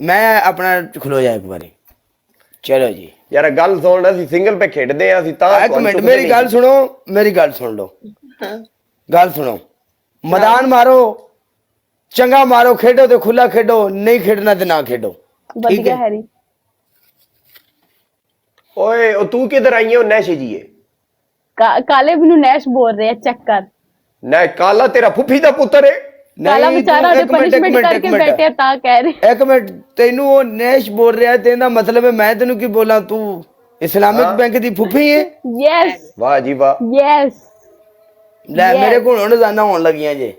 मैं अपना खलो जा एक बारी चलो जी यार गल सुन ਅਸੀਂ ਸਿੰਗਲ पे खेडदे आ ਅਸੀਂ ਤਾਂ एक मिनट मेरी गल सुनो मेरी गल सुन लो गल सुनो मैदान मारो चंगा मारो खेडो तो खुला खेडो नहीं खेडना तो ना खेडो ठीक है हैरी ਓਏ ਉਹ ਤੂੰ ਕਿੱਧਰ ਆਈ ਹੋ ਨੈਸ਼ ਜੀਏ काले भी नैश बोल रहे हैं चक्कर ਨਾ ਕਾਲਾ ਤੇਰਾ ਫੁੱਫੀ ਦਾ ਪੁੱਤਰ ਹੈ काला बेचारा जो पनिशमेंट करके बैठे ता कह रहे एक मिनट तेनू वो नैश बोल रहा है तेरा मतलब है मैं तेनू की बोला तू इस्लामिक बैंक दी फुफी है यस ਵਾਹ ਜੀ ਵਾਹ यस ले मेरे को हुण जाना होने लगियां जे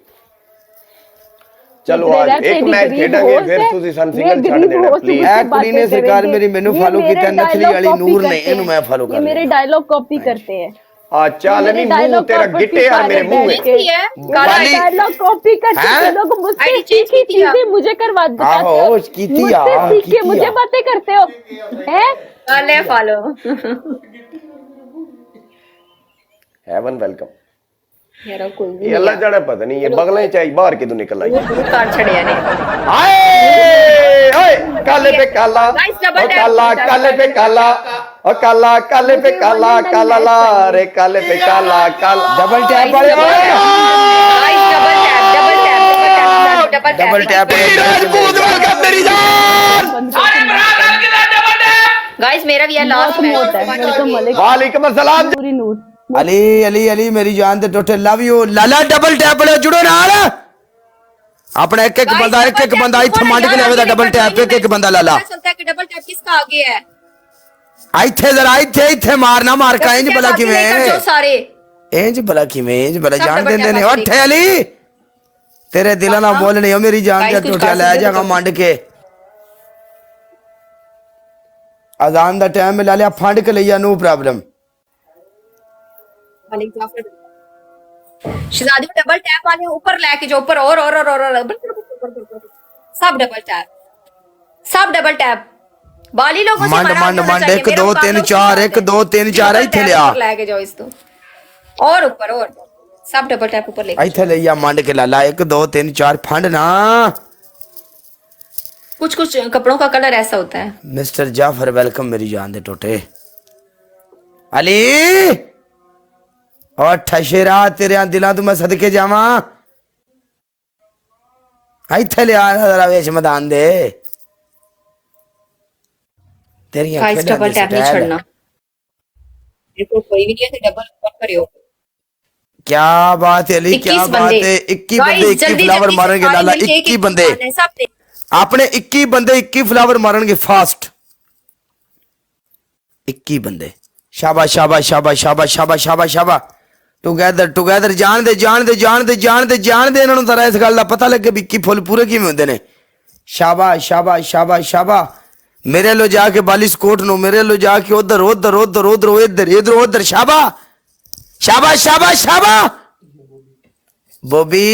चलो आज एक मैच खेडांगे फिर ਤੁਸੀਂ ਸਾਨੂੰ ਸਿੰਗਲ ਛੱਡ ਦੇਣਾ ਪਲੀਜ਼ ए कुड़ी ने सरकार मेरी मेनू फॉलो कीता नथली वाली नूर ने इनु मैं फॉलो कर ये मेरे डायलॉग कॉपी करते हैं आ चल नहीं मुंह तेरा गिट्टे यार मेरे मुंह में काला डायलॉग कॉपी करते हैं लोग मुझसे सीखी चीजें मुझे करवा देते आहो कीती आ सीख के मुझे बातें करते हो हैं काले फॉलो हेवन वेलकम यार कोई भी ये अल्लाह जाने पता नहीं ये बगला ही चाहिए बाहर किदू निकल आई गुरु कार छड़िया ने हाय ओए काले पे काला ओ काला काले पे काला ओ काला काले पे काला काला ला रे काले पे काला काला डबल टैप वाले guys double tap double tap मेरी जान गाइस मेरा भी है लास्ट मैच वालेकुम अस्सलाम पूरी नूर अली अली अली मेरी जान ते टोटे लव यू लाला डबल टैप वाले जुड़ो नाल अपना एक एक बंदा इथे मंड के लेवे दा डबल टैप एक बंदा लाला चलता है कि डबल टैप किसका आगे है इथे जरा इथे मारना मार का इंज भला किवें जो सारे इंज भला किवें इंज भला जान देंदे ने उठ अली तेरे दिल ना बोलने ओ मेरी जान ते टोटे ले जागा मंड के अजान दा टाइम में ला लिया फंड के लिया नो प्रॉब्लम शहजादी को डबल टैप वाले ऊपर लेके जो ऊपर और सब डबल टैप बाली लोगों से मंड 1 2 3 4 1 2 3 4 इथे लिया लेके जाओ इस तो और ऊपर और सब डबल टैप ऊपर लेके इथे लिया मंड के लाला 1 2 3 4 फंड ना कुछ कुछ कपड़ों का कलर ऐसा होता है मिस्टर जाफर वेलकम मेरी जान दे टोटे अली और ठशेरा तेरे दिलां तू मैं सदके जावा इथे ले आ जरा वेच मैदान दे तेरी गाइस डबल टैप नहीं छोड़ना देखो कोई भी नहीं है डबल ऊपर करियो क्या बात है अली क्या बात है 21 बंदे 21 फ्लावर मारेंगे लाला 21 बंदे अपने 21 बंदे 21 फ्लावर मारेंगे फास्ट 21 बंदे शाबाश शाबाश शाबाश शाबाश शाबाश शाबाश शाबाश टुगेदर टुगेदर जान दे इन्हां नूं जरा इस गल दा पता लगे भी 21 फुल पूरे किवें हुंदे ने शाबाश शाबाश शाबाश शाबाश मेरे लो जाके बालिस कोट नो मेरे लो जाके उधर उधर उधर उधर इधर इधर उधर शाबाश शाबाश शाबाश शाबाश बॉबी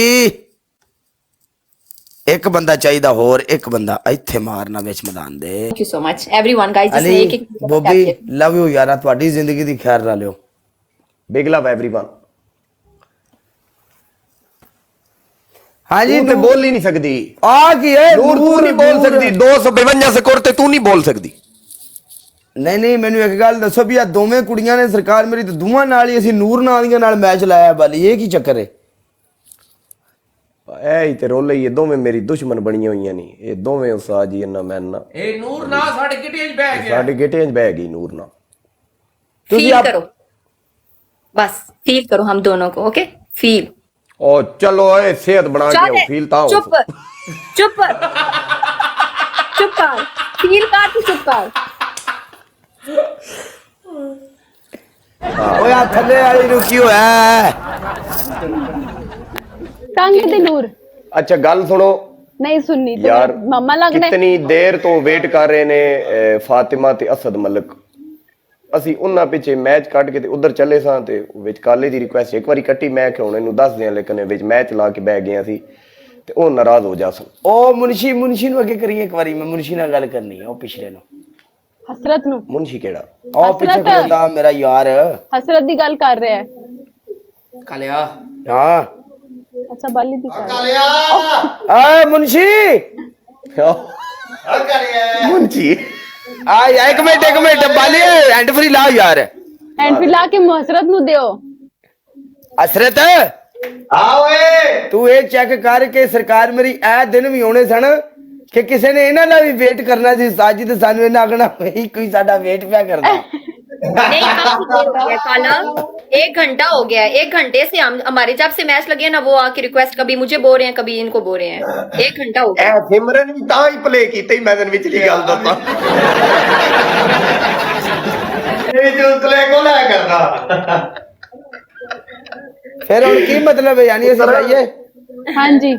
एक बंदा चाहिए होर एक बंदा इथे मारना विच मैदान दे thank you so much everyone guys Ali Bobby love you यार ਤੁਹਾਡੀ ਜ਼ਿੰਦਗੀ ਦੀ ਖੈਰ ਲਾ ਲਿਓ बिग लव एवरीवन हाँ जी तू बोल ही नहीं सकती आ की है नूर तू नहीं बोल सकती 252 स्कोर ते तू नहीं बोल सकती नहीं नहीं मैनू एक गल दसो भी आ दोवें कुड़ियां ने सरकार मेरी तो दोवां नाल ही ਅਸੀਂ ਨੂਰ ਨਾਂ ਦੀਆਂ ਨਾਲ ਮੈਚ ਲਾਇਆ ਬਾਲੀ ਇਹ ਕੀ ਚੱਕਰ ਹੈ ਐ ਹੀ ਤੇ ਰੋਲੇ ਇਹ ਦੋਵੇਂ ਮੇਰੀ ਦੁਸ਼ਮਣ ਬਣੀਆਂ ਹੋਈਆਂ ਨਹੀਂ ਇਹ ਦੋਵੇਂ ਉਸਤਾਦ ਜੀ ਨਾ ਮੈਂ ਨਾ ਇਹ ਨੂਰ ਨਾ ਸਾਡੇ ਗਿੱਟੇ 'ਚ ਬਹਿ ਗਿਆ ਸਾਡੇ ਗਿੱਟੇ 'ਚ ਬਹਿ ਗਈ ਨੂਰ ਨਾ फील करो बस फील करो हम दोनों को ओके फील ओ चलो ए सेहत बना के आओ फील ता चुप चुप चुप कर फील कर तू चुप कर ਓਏ ਆ ਥੱਲੇ ਵਾਲੀ ਨੂੰ ਕੀ ਹੋਇਆ टंग दे नूर अच्छा गल सुनो नहीं सुननी तो यार मम्मा लगने कितनी देर तो वेट कर रहे ने फातिमा ते असद मलिक ਅਸੀਂ ਉਹਨਾਂ ਪਿੱਛੇ ਮੈਚ ਕੱਢ ਕੇ ਤੇ ਉਧਰ ਚੱਲੇ ਸਾਂ ਤੇ ਵਿੱਚ ਕਾਲੇ ਦੀ ਰਿਕੁਐਸਟ ਇੱਕ ਵਾਰੀ ਕੱਟੀ ਮੈਂ ਕਿ ਹੁਣ ਇਹਨੂੰ ਦੱਸ ਦਿਆਂ ਲੇਕਿਨ ਵਿੱਚ ਮੈਚ ਲਾ ਕੇ ਬਹਿ ਗਏ ਸੀ ਤੇ ਉਹ ਨਾਰਾਜ਼ ਹੋ ਜਾ ਸਨ ਉਹ ਮੁਨਸ਼ੀ ਨੂੰ ਅੱਗੇ ਕਰੀਏ ਇੱਕ ਵਾਰੀ ਮੈਂ ਮੁਨਸ਼ੀ ਨਾਲ ਗੱਲ ਕਰਨੀ ਹੈ ਉਹ ਪਿਛਲੇ ਨੂੰ हसरत नु ਮੁਨਸ਼ੀ ਕਿਹੜਾ ਉਹ ਪਿੱਛੇ ਖੜਦਾ ਮੇਰਾ ਯਾਰ हसरत दी गल कर रहे हैं ਕਾਲਿਆ ਹਾਂ अच्छा बाली दी कर ਆ ਮੁਨਸ਼ੀ मुंची ਆ ਯਾਰ ਇੱਕ ਮਿੰਟ ਬਾਲੀ ਹੈਂਡ ਫ੍ਰੀ ਲਾ ਯਾਰ एंड फिर लाके मुहसरत नु दियो ਅਸਰਤ हाँ ओए ਤੂੰ ਇਹ ਚੈੱਕ ਕਰ ਕਿ ਸਰਕਾਰ ਮੇਰੀ ਇਹ ਦਿਨ ਵੀ ਆਉਣੇ ਸਨ ਕਿ ਕਿਸੇ ਨੇ ਇਹਨਾਂ ਦਾ ਵੀ ਵੇਟ ਕਰਨਾ ਸੀ ਸਾਜੀ ਤੇ ਸਾਨੂੰ ਇਹਨਾਂ ਆਖਣਾ ਵਹੀ ਕੋਈ ਸਾਡਾ ਵੇਟ ਪਿਆ ਕਰਦਾ नहीं काफी देर हो गया काला, 1 घंटा हो गया है। 1 घंटे से हम हमारे जब से मैच लगे ना वो आके रिक्वेस्ट कभी मुझे बोल रहे हैं कभी इनको बोल रहे हैं। 1 घंटा हो गया। ए सिमरन भी ਤਾਂ ਹੀ ਪਲੇ ਕੀਤੀ ਮੈਂ ਤੈਨੂੰ ਵਿਚਲੀ ਗੱਲ ਦੱਸਾਂ ਇਹ ਜੋ ਕਲੇ ਕੋ ਲੈ ਕਰਦਾ ਫਿਰ ਹੁਣ ਕੀ ਮਤਲਬ ਹੈ ਯਾਨੀ ਅਸੀਂ ਜਾਈਏ हाँ जी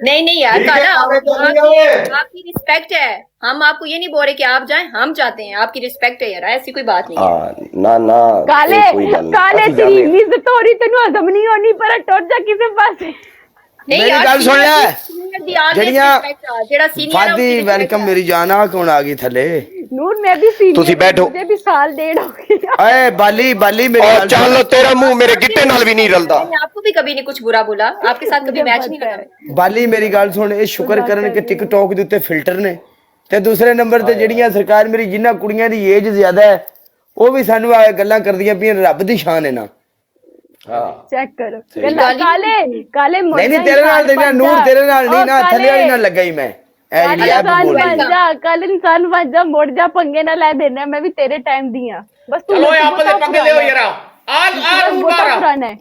नहीं यार ठीक है, काला, आगे चलेंगे। आपकी रिस्पेक्ट है, हम आपको ये नहीं बोल रहे कि आप जाएं, हम जाते हैं, आपकी रिस्पेक्ट है यार, ऐसी कोई बात नहीं है। ਹਾਂ ਨਾ ਨਾ काले ਇਹ ਕੋਈ ਗੱਲ ਨਹੀਂ। काले ਅਸੀਂ तेरी ਜਾਂਦੇ इज्जत हो रही तेनू हजम नहीं होनी पर टुट जा किसी पासे नहीं मेरी यार, गल सुन ले। senior दी आगे ਜਿਹੜੀਆਂ respect आ, ਜਿਹੜਾ senior है ਫਾਦੀ उसकी ਵੈਲਕਮ respect ਮੇਰੀ ਜਾਨ ਆ ਕੌਣ ਆ ਗਈ ਥੱਲੇ नूर मैं भी सीनियर तुसी बैठो। मुझे भी साल 1.5 हो गया ਓਏ ਬਾਲੀ ਮੇਰੀ और ਗੱਲ ਚੱਲ ਤੇਰਾ ਮੂੰਹ ਮੇਰੇ ਗਿੱਟੇ ਨਾਲ ਵੀ ਨਹੀਂ ਰਲਦਾ मैंने आपको भी कभी नहीं कुछ बुरा बोला, आपके साथ कभी मैच नहीं लगा। ਬਾਲੀ ਮੇਰੀ ਗੱਲ ਸੁਣ ਇਹ ਸ਼ੁਕਰ ਕਰਨ ਕਿ ਟਿਕਟੌਕ ਦੇ ਉੱਤੇ ਫਿਲਟਰ ਨੇ ਤੇ ਦੂਸਰੇ ਨੰਬਰ ਤੇ ਜਿਹੜੀਆਂ ਸਰਕਾਰ ਮੇਰੀ ਜਿਨ੍ਹਾਂ ਕੁੜੀਆਂ ਦੀ ਏਜ ਜ਼ਿਆਦਾ ਹੈ ਉਹ ਵੀ ਸਾਨੂੰ ਆ ਗੱਲਾਂ ਕਰਦੀਆਂ ਪਈਆਂ ਰੱਬ ਦੀ ਸ਼ਾਨ ਹੈ ਨਾ चेक करो काले काले ਨਹੀਂ ਤੇਰੇ ਨਾਲ ਤੇ ਨਾ ਨੂਰ ਤੇਰੇ ਨਾਲ ਨਹੀਂ ਨਾ ਥੱਲੇ ਵਾਲੀ ਨਾਲ ਲੱਗਾ ਹੀ ਮੈਂ ਐ ਜਿਹੜੀ ਐਪ इंसान ਬੋਲ बन जा कल इंसान बन जा मुड़ जा पंगे ना ले देना मैं भी तेरे टाइम दी हां बस तू ਚਲੋ ਆਪਾਂ ਦੇ ਪੰਗੇ ਲਿਓ ਯਾਰ ਆ ਮੁਬਾਰਕ पुराना है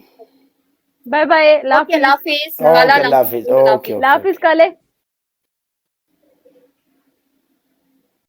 बाय बाय Okay, अल्लाह हाफिज़, ओके काला अल्लाह हाफिज़ ओके लाफिज काले